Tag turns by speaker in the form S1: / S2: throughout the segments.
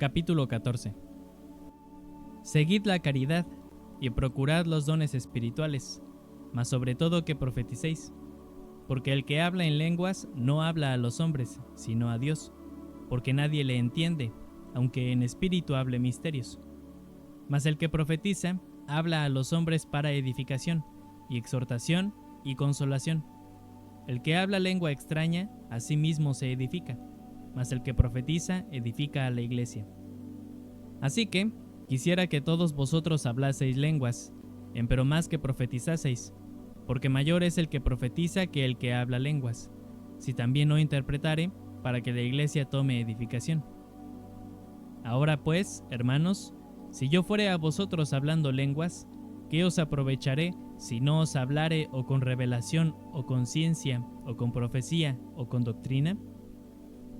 S1: Capítulo 14. Seguid la caridad y procurad los dones espirituales, mas sobre todo que profeticéis, porque el que habla en lenguas no habla a los hombres, sino a Dios, porque nadie le entiende, aunque en espíritu hable misterios. Mas el que profetiza habla a los hombres para edificación, y exhortación, y consolación. El que habla lengua extraña, a sí mismo se edifica, mas el que profetiza edifica a la iglesia. Así que, quisiera que todos vosotros hablaseis lenguas, empero más que profetizaseis, porque mayor es el que profetiza que el que habla lenguas, si también no interpretare, para que la iglesia tome edificación. Ahora pues, hermanos, si yo fuere a vosotros hablando lenguas, ¿qué os aprovecharé si no os hablare o con revelación, o con ciencia, o con profecía, o con doctrina?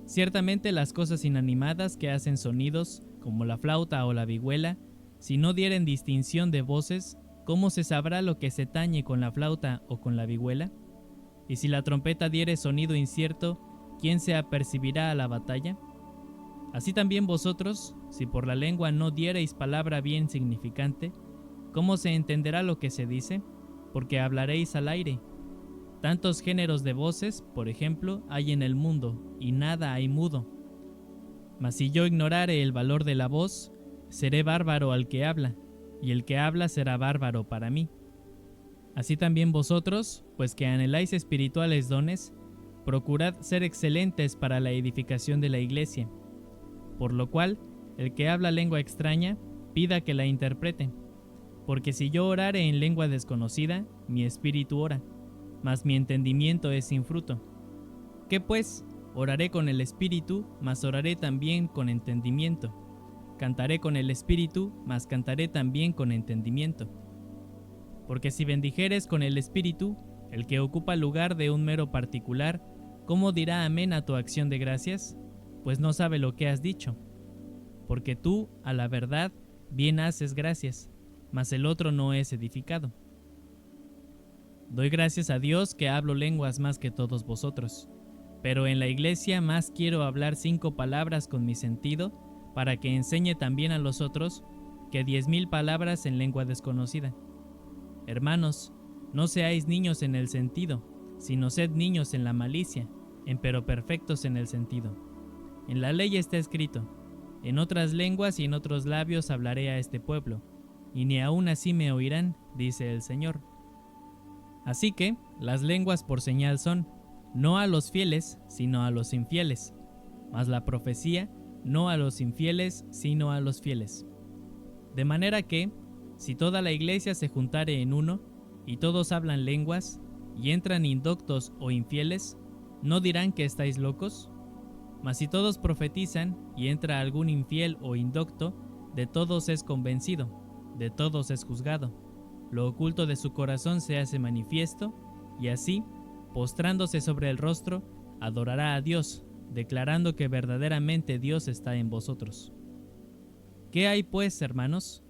S1: Ciertamente las cosas inanimadas que hacen sonidos, como la flauta o la vihuela, si no dieren distinción de voces, ¿cómo se sabrá lo que se tañe con la flauta o con la vihuela? Y si la trompeta diere sonido incierto, ¿quién se apercibirá a la batalla? Así también vosotros, si por la lengua no diereis palabra bien significante, ¿cómo se entenderá lo que se dice? Porque hablaréis al aire. Tantos géneros de voces, por ejemplo, hay en el mundo, y nada hay mudo. Mas si yo ignorare el valor de la voz, seré bárbaro al que habla, y el que habla será bárbaro para mí. Así también vosotros, pues que anheláis espirituales dones, procurad ser excelentes para la edificación de la iglesia. Por lo cual, el que habla lengua extraña, pida que la interprete. Porque si yo orare en lengua desconocida, mi espíritu ora, mas mi entendimiento es sin fruto. ¿Qué pues? Oraré con el espíritu, mas oraré también con entendimiento. Cantaré con el espíritu, mas cantaré también con entendimiento. Porque si bendijeres con el espíritu, el que ocupa lugar de un mero particular, ¿cómo dirá amén a tu acción de gracias? Pues no sabe lo que has dicho. Porque tú, a la verdad, bien haces gracias, mas el otro no es edificado. Doy gracias a Dios que hablo lenguas más que todos vosotros, pero en la iglesia más quiero hablar 5 palabras con mi sentido, para que enseñe también a los otros, que 10,000 palabras en lengua desconocida. Hermanos, no seáis niños en el sentido, sino sed niños en la malicia, empero perfectos en el sentido. En la ley está escrito: en otras lenguas y en otros labios hablaré a este pueblo, y ni aun así me oirán, dice el Señor. Así que las lenguas por señal son, no a los fieles, sino a los infieles, mas la profecía, no a los infieles, sino a los fieles. De manera que, si toda la iglesia se juntare en uno, y todos hablan lenguas, y entran indoctos o infieles, ¿no dirán que estáis locos? Mas si todos profetizan, y entra algún infiel o indocto, de todos es convencido, de todos es juzgado. Lo oculto de su corazón se hace manifiesto, y así, postrándose sobre el rostro, adorará a Dios, declarando que verdaderamente Dios está en vosotros. ¿Qué hay pues, hermanos?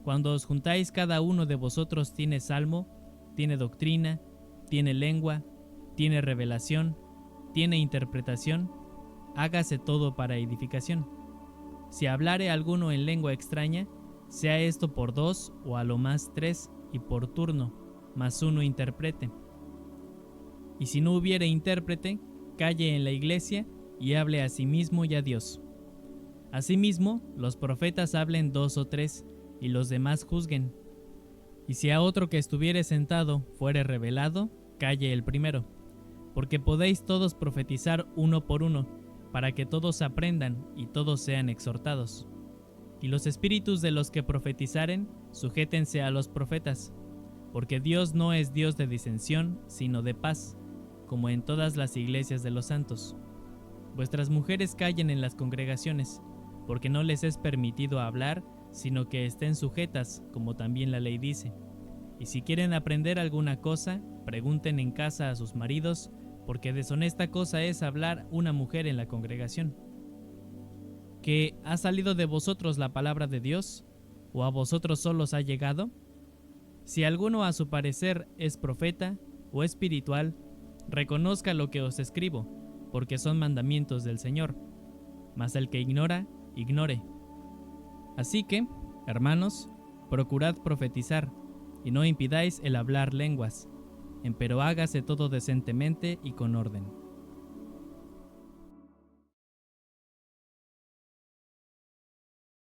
S1: Cuando os juntáis, cada uno de vosotros tiene salmo, tiene doctrina, tiene lengua, tiene revelación, tiene interpretación, hágase todo para edificación. Si hablare alguno en lengua extraña, sea esto por 2 o a lo más 3 y por turno, mas uno interprete. Y si no hubiere intérprete, calle en la iglesia y hable a sí mismo y a Dios. Asimismo, los profetas hablen 2 o 3, y los demás juzguen. Y si a otro que estuviere sentado fuere revelado, calle el primero, porque podéis todos profetizar uno por uno, para que todos aprendan y todos sean exhortados. Y los espíritus de los que profetizaren, sujétense a los profetas, porque Dios no es Dios de disensión, sino de paz, como en todas las iglesias de los santos. Vuestras mujeres callen en las congregaciones, porque no les es permitido hablar, sino que estén sujetas, como también la ley dice. Y si quieren aprender alguna cosa, pregunten en casa a sus maridos, porque deshonesta cosa es hablar una mujer en la congregación. ¿Que ha salido de vosotros la palabra de Dios, o a vosotros solos ha llegado? Si alguno a su parecer es profeta o espiritual, reconozca lo que os escribo, porque son mandamientos del Señor. Mas el que ignora, ignore, Así que, hermanos, procurad profetizar, y no impidáis el hablar lenguas, empero hágase todo decentemente y con orden.